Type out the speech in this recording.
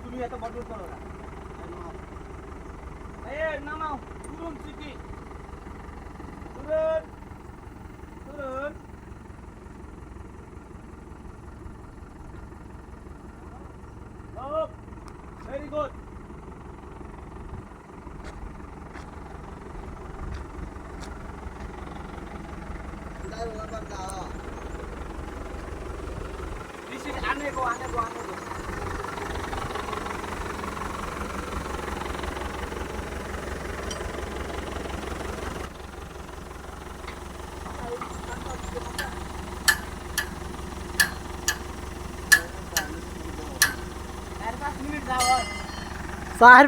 तुम्ही आता बदलून करा. ए नामाव turun sikit. Turun. Turun. Up. Very good. This is ane ko. Minit जावं. 6